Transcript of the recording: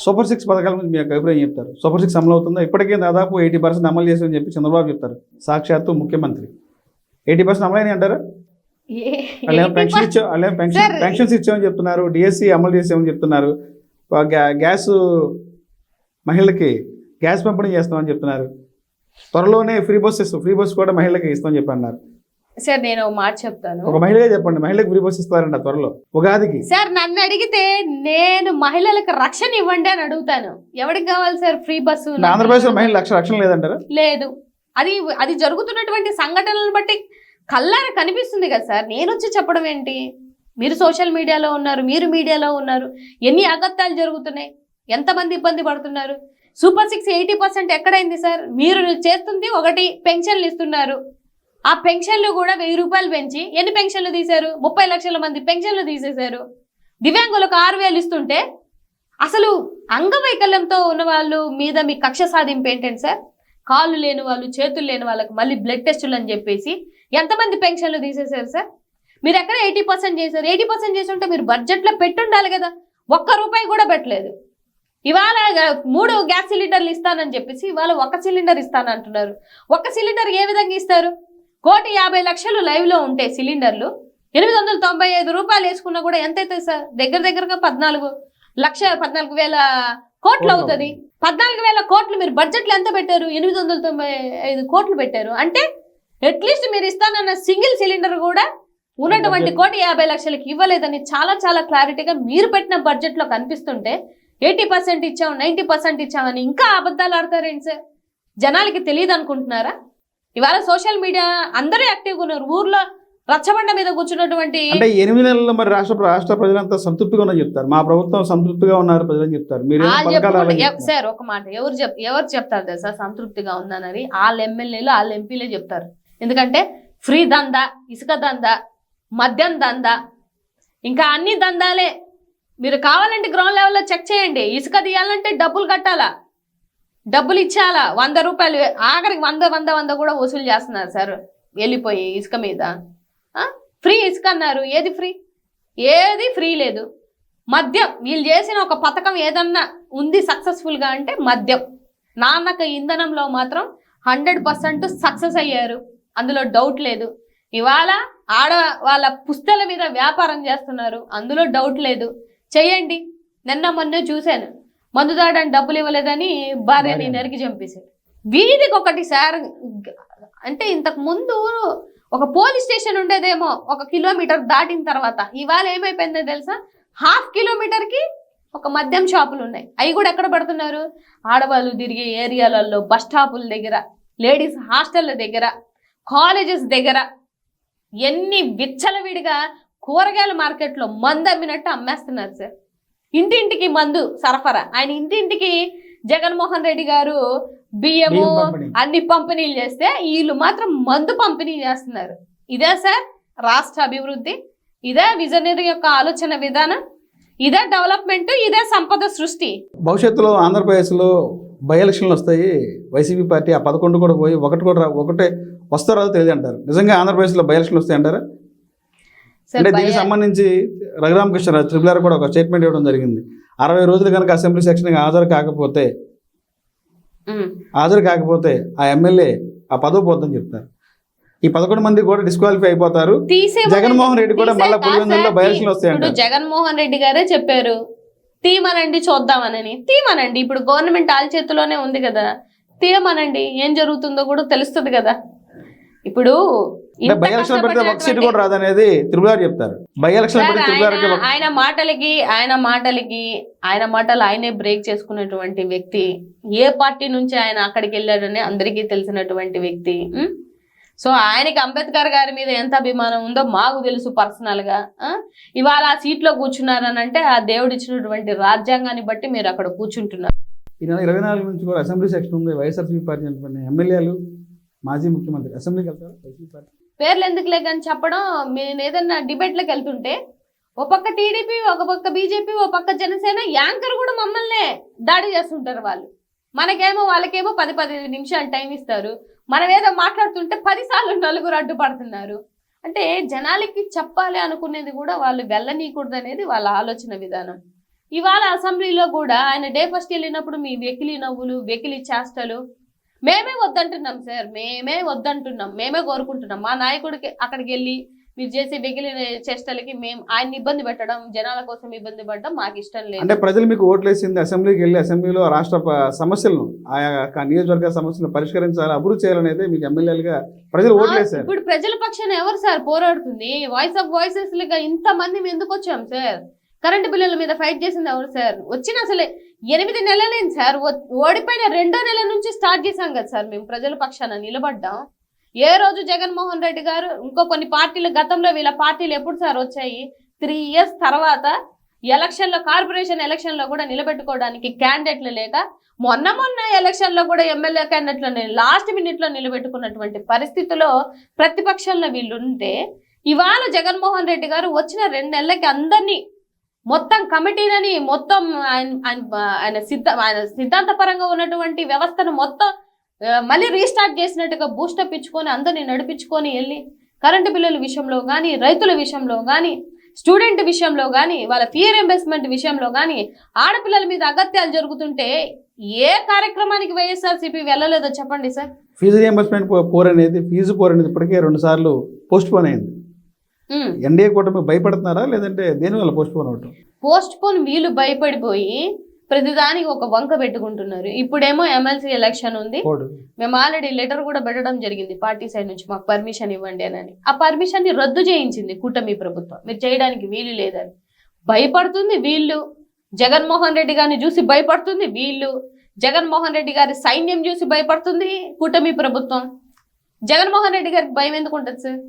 Super 6 పథకాల గురించి మీ యొక్క అభిప్రాయం చెప్తారు. సూపర్ 6 అమలు అవుతుందా? ఇప్పటికే దాదాపు 80% అమలు చేశామని చెప్పి చంద్రబాబు చెప్తారు, సాక్షాత్తు ముఖ్యమంత్రి. 80% అమలైన అంటారా? పెన్షన్స్ ఇచ్చామని చెప్తున్నారు, డిఎస్సి అమలు చేసామని చెప్తున్నారు, గ్యాస్ మహిళలకి గ్యాస్ పంపిణీ చేస్తామని చెప్తున్నారు, త్వరలోనే ఫ్రీ బస్ కూడా మహిళలకి ఇస్తామని చెప్పి అన్నారు. సార్ నేను ఒక మాట చెప్తాను, ఒక మహిళగా చెప్పండి, మహిళలకు ఫ్రీ బస్ ఇస్తారంట త్వరలో ఉగాదికి. సార్ నన్ను అడిగితే నేను మహిళలకు రక్షణ ఇవ్వండి అని అడుగుతాను. ఎవరికి కావాలి సార్ ఫ్రీ బస్సు? ఆంధ్రప్రదేశ్ లో మహిళల రక్షణ లేదంటారా? లేదు. అది జరుగుతున్నటువంటి సంఘటనలను బట్టి కళ్ళారా కనిపిస్తుంది కదా సార్. నేను వచ్చి చెప్పడం ఏంటి? మీరు సోషల్ మీడియాలో ఉన్నారు, మీరు మీడియాలో ఉన్నారు, ఎన్ని అగత్యాలు జరుగుతున్నాయి, ఎంతమంది ఇబ్బంది పడుతున్నారు. సూపర్ 6 80% ఎక్కడైంది సార్? మీరు చేస్తుంది ఒకటి, పెన్షన్లు ఇస్తున్నారు. ఆ పెన్షన్లు కూడా 1000 రూపాయలు పెంచి ఎన్ని పెన్షన్లు తీశారు? 30 లక్షల మంది పెన్షన్లు తీసేశారు. దివ్యాంగులకు 6000 ఇస్తుంటే అసలు అంగవైకల్యంతో ఉన్న వాళ్ళు మీద మీ కక్ష సాధింపు ఏంటండి సార్? కాళ్ళు లేని వాళ్ళు, చేతులు లేని వాళ్ళకి మళ్ళీ బ్లడ్ టెస్టులు అని చెప్పేసి ఎంతమంది పెన్షన్లు తీసేశారు సార్? మీరు ఎక్కడ 80% చేశారు? 80% చేసి ఉంటే మీరు బడ్జెట్లో పెట్టుండాలి కదా. 1 రూపాయి కూడా పెట్టలేదు. ఇవాళ 3 గ్యాస్ సిలిండర్లు ఇస్తానని చెప్పేసి ఇవాళ 1 సిలిండర్ ఇస్తానంటున్నారు. 1 సిలిండర్ ఏ విధంగా ఇస్తారు? 1,50,00,000 లైవ్లో ఉంటే సిలిండర్లు 895 రూపాయలు వేసుకున్నా కూడా ఎంత అవుతుంది సార్? దగ్గరగా 14,00,000 కోట్లు అవుతుంది. 14,000 కోట్లు మీరు బడ్జెట్లో ఎంత పెట్టారు? 895 కోట్లు పెట్టారు. అంటే అట్లీస్ట్ మీరు ఇస్తానన్న సింగిల్ సిలిండర్ కూడా ఉన్నటువంటి 1,50,00,000కి ఇవ్వలేదని చాలా క్లారిటీగా మీరు పెట్టిన బడ్జెట్లో కనిపిస్తుంటే 80% ఇచ్చాం, 90% ఇచ్చామని ఇంకా అబద్ధాలు ఆడతారేంటి సార్? జనాలకి తెలియదు అనుకుంటున్నారా? ఇవాళ సోషల్ మీడియా అందరూ యాక్టివ్గా ఉన్నారు. ఊర్లో రచ్చబండ మీద కూర్చున్నటువంటి అంటే 8 నెలల్లో మరి రాష్ట్ర ప్రజలంతా సంతృప్తిగా ఉన్నారని చెప్తారు, మా ప్రభుత్వం సంతృప్తిగా ఉన్నారు ప్రజలని చెప్తారు. సార్ ఒక మాట ఎవరు చెప్తారు తెలుసా సంతృప్తిగా ఉందన్నది? వాళ్ళ ఎమ్మెల్యేలు వాళ్ళ ఎంపీలే చెప్తారు. ఎందుకంటే ఫ్రీ దందా, ఇసుక దందా, మద్యం దందా, ఇంకా అన్ని దందాలే. మీరు కావాలంటే గ్రౌండ్ లెవెల్లో చెక్ చేయండి. ఇసుక తీయాలంటే డబ్బులు కట్టాలా, డబ్బులు ఇచ్చాలా, 100 రూపాయలు, ఆఖరికి 100 కూడా వసూలు చేస్తున్నారు సార్ వెళ్ళిపోయి ఇసుక మీద. ఫ్రీ ఇసుక అన్నారు, ఏది ఫ్రీ? ఏది ఫ్రీ లేదు. మద్యం వీళ్ళు చేసిన ఒక పథకం ఏదన్నా ఉంది సక్సెస్ఫుల్గా అంటే మద్యం. నాన్నక ఇంధనంలో మాత్రం 100% సక్సెస్ అయ్యారు, అందులో డౌట్ లేదు. ఇవాళ వాళ్ళ పుస్తల మీద వ్యాపారం చేస్తున్నారు, అందులో డౌట్ లేదు. చెయ్యండి. మొన్న చూశాను, మందుదాడని డబ్బులు ఇవ్వలేదని భార్యని నరికి చంపేశారు. వీధికి ఒకటి సార్. అంటే ఇంతకు ముందు ఒక పోలీస్ స్టేషన్ ఉండేదేమో 1 కిలోమీటర్ దాటిన తర్వాత, ఇవాళ ఏమైపోయిందో తెలుసా? 1/2 కిలోమీటర్కి ఒక మద్యం షాపులు ఉన్నాయి. అవి కూడా ఎక్కడ పడుతున్నారు? ఆడవాళ్ళు తిరిగే ఏరియాలలో, బస్ స్టాపుల దగ్గర, లేడీస్ హాస్టళ్ళ దగ్గర, కాలేజెస్ దగ్గర, ఎన్ని విచ్చలవిడిగా కూరగాయల మార్కెట్లో మందు అమ్మినట్టు అమ్మేస్తున్నారు సార్. ఇంటింటికి మందు సరఫరా. ఆయన ఇంటింటికి జగన్మోహన్ రెడ్డి గారు బియ్యము అన్ని పంపిణీలు చేస్తే వీళ్ళు మాత్రం మందు పంపిణీ చేస్తున్నారు. ఇదే సార్ రాష్ట్ర అభివృద్ధి? ఇదే విజనరీ యొక్క ఆలోచన విధానం? ఇదే డెవలప్మెంట్? ఇదే సంపద సృష్టి? భవిష్యత్తులో ఆంధ్రప్రదేశ్లో బై ఎలక్షన్లు వస్తాయి, వైసీపీ పార్టీ ఆ 11 కూడా పోయి ఒకటే వస్తారో తెలియదు అంటారు. నిజంగా ఆంధ్రప్రదేశ్లో బై ఎలక్షన్లు వస్తాయి అంటారా? అంటే దీనికి సంబంధించి రఘురామకృష్ణరాజు త్రిపులార్ కూడా ఒక స్టేట్మెంట్ ఇవ్వడం జరిగింది. 60 రోజులు కనుక అసెంబ్లీ సెక్షన్కి హాజరు కాకపోతే ఆ ఎమ్మెల్యే ఆ పదవి పోద్దని చెప్తారు. ఈ 11 మంది కూడా డిస్క్వాలిఫై అయిపోతారు. జగన్మోహన్ రెడ్డి కూడా మళ్ళీ పులివెందులలో బై ఎలక్షన్లు వస్తాయంట. జగన్మోహన్ రెడ్డి గారే చెప్పారు తీయమనండి చూద్దామనని. తీయమనండి, ఇప్పుడు గవర్నమెంట్ వాళ్ళ చేతిలోనే ఉంది కదా, తీయమనండి, ఏం జరుగుతుందో కూడా తెలుస్తుంది కదా. ఇప్పుడు బై ఎలక్షన్ పెడితే ఒక సీటు కూడా రాదనేది త్రిపులార్ చెప్తారు. బై ఎలక్షన్ ఆయన మాటలు ఆయనే బ్రేక్ చేసుకున్నటువంటి వ్యక్తి. ఏ పార్టీ నుంచి ఆయన అక్కడికి వెళ్ళాడని అందరికీ తెలిసినటువంటి వ్యక్తి. సో ఆయనకి అంబేద్కర్ గారి మీద ఎంత అభిమానం ఉందో మాకు తెలుసు పర్సనల్ గా. ఇవాళ ఆ సీట్లో కూర్చున్నారని అంటే ఆ దేవుడు ఇచ్చినటువంటి రాజ్యాంగాన్ని బట్టి మీరు అక్కడ కూర్చుంటున్నారు. ఈ నెల 24 నుంచి కూడా అసెంబ్లీ సెక్షన్ ఉంది. వైఎస్ఆర్సీపీ పార్టీ ఎమ్మెల్యేలు, మాజీ ముఖ్యమంత్రి అసెంబ్లీకి వెళ్తారు. వైసీపీ పార్టీ పేర్లు ఎందుకు లేకని చెప్పడం. మేము ఏదన్నా డిబేట్లకు వెళ్తుంటే ఓ పక్క టీడీపీ, ఒక పక్క బీజేపీ, ఓ పక్క జనసేన, యాంకర్ కూడా మమ్మల్నే దాడి చేస్తుంటారు వాళ్ళు. మనకేమో వాళ్ళకేమో 10-15 నిమిషాలు టైం ఇస్తారు. మనం ఏదో మాట్లాడుతుంటే 10 సార్లు నలుగురు అడ్డుపడుతున్నారు. అంటే జనాలకి చెప్పాలి అనుకునేది కూడా వాళ్ళు వెళ్ళనీయకూడదు అనేది వాళ్ళ ఆలోచన విధానం. ఇవాళ అసెంబ్లీలో కూడా ఆయన డే ఫస్ట్ వెళ్ళినప్పుడు మీ వెకిలి నవ్వులు, వెకిలి చేష్టలు మేమే వద్దంటున్నాం సార్, మేమే కోరుకుంటున్నాం. మా నాయకుడికి అక్కడికి వెళ్ళి మీరు చేసే వెకిలి చేష్టలకి మేము ఆయన ఇబ్బంది పెట్టడం, జనాల కోసం ఇబ్బంది పడడం మాకు ఇష్టం లేదు. అంటే ప్రజలు మీకు ఓట్లేసింది అసెంబ్లీకి వెళ్ళి అసెంబ్లీలో రాష్ట్ర సమస్యలను ఆయా నియోజకవర్గ సమస్యలను పరిష్కరించాలి, అభివృద్ధి చేయాలనేది మీకు ఎమ్మెల్యేలుగా ప్రజలు ఓట్లేసారు. ఇప్పుడు ప్రజల పక్షాన ఎవరు సార్ పోరాడుతుంది? వాయిస్ ఆఫ్ వాయిసెస్ లుగా ఇంతమంది ఎందుకు వచ్చాం సార్? కరెంటు బిల్లుల మీద ఫైట్ చేసింది ఎవరు సార్? వచ్చిన అసలే 8 నెలలైంది సార్, ఓడిపోయిన 2వ నెల నుంచి స్టార్ట్ చేశాం కదా సార్ మేము ప్రజల పక్షాన నిలబడ్డాం. ఏ రోజు జగన్మోహన్ రెడ్డి గారు ఇంకో కొన్ని పార్టీలు గతంలో వీళ్ళ పార్టీలు ఎప్పుడు సార్ వచ్చాయి? 3 years తర్వాత ఎలక్షన్లో, కార్పొరేషన్ ఎలక్షన్లో కూడా నిలబెట్టుకోవడానికి క్యాండిడేట్లు లేక మొన్న ఎలక్షన్లో కూడా ఎమ్మెల్యే క్యాండిడేట్లను లాస్ట్ మినిట్లో నిలబెట్టుకున్నటువంటి పరిస్థితిలో ప్రతిపక్షంలో వీళ్ళు ఉంటే, ఇవాళ జగన్మోహన్ రెడ్డి గారు వచ్చిన 2 నెలలకి అందరినీ మొత్తం కమిటీలని మొత్తం ఆయన సిద్ధాంతపరంగా ఉన్నటువంటి వ్యవస్థను మొత్తం మళ్ళీ రీస్టార్ట్ చేసినట్టుగా బూస్టప్ ఇచ్చుకొని అందరినీ నడిపించుకొని వెళ్ళి కరెంటు బిల్లుల విషయంలో కానీ, రైతుల విషయంలో కానీ, స్టూడెంట్ విషయంలో కానీ, వాళ్ళ ఫీ రీయింబర్స్మెంట్ విషయంలో కానీ, ఆడపిల్లల మీద అగత్యాలు జరుగుతుంటే ఏ కార్యక్రమానికి వైఎస్ఆర్సీపీ వెళ్ళలేదో చెప్పండి సార్. ఫీజు రియంబర్స్మెంట్ పోర్ అనేది ఇప్పటికే 2 సార్లు పోస్ట్ పోన్ అయింది. ఎన్డీఏ కూటమి భయపడుతున్నారా, లేదంటే దేనివల్ల పోస్ట్ పోన్ అవటం? పోస్ట్ పోన్ వీళ్ళు భయపడిపోయి ప్రతిదానికి ఒక వంక పెట్టుకుంటున్నారు. ఇప్పుడేమో ఎమ్మెల్సీ ఎలక్షన్ ఉంది, మేము ఆల్రెడీ లెటర్ కూడా పెట్టడం జరిగింది పార్టీ సైడ్ నుంచి, మాకు పర్మిషన్ ఇవ్వండి అని. ఆ పర్మిషన్ ని రద్దు చేయించింది కూటమి ప్రభుత్వం, మీరు చేయడానికి వీలు లేదని. భయపడుతుంది వీళ్ళు, జగన్మోహన్ రెడ్డి గారిని చూసి భయపడుతుంది వీళ్ళు, జగన్మోహన్ రెడ్డి గారి సైన్యం చూసి భయపడుతుంది కూటమి ప్రభుత్వం. జగన్మోహన్ రెడ్డి గారికి భయం ఎందుకు ఉంటుంది సార్?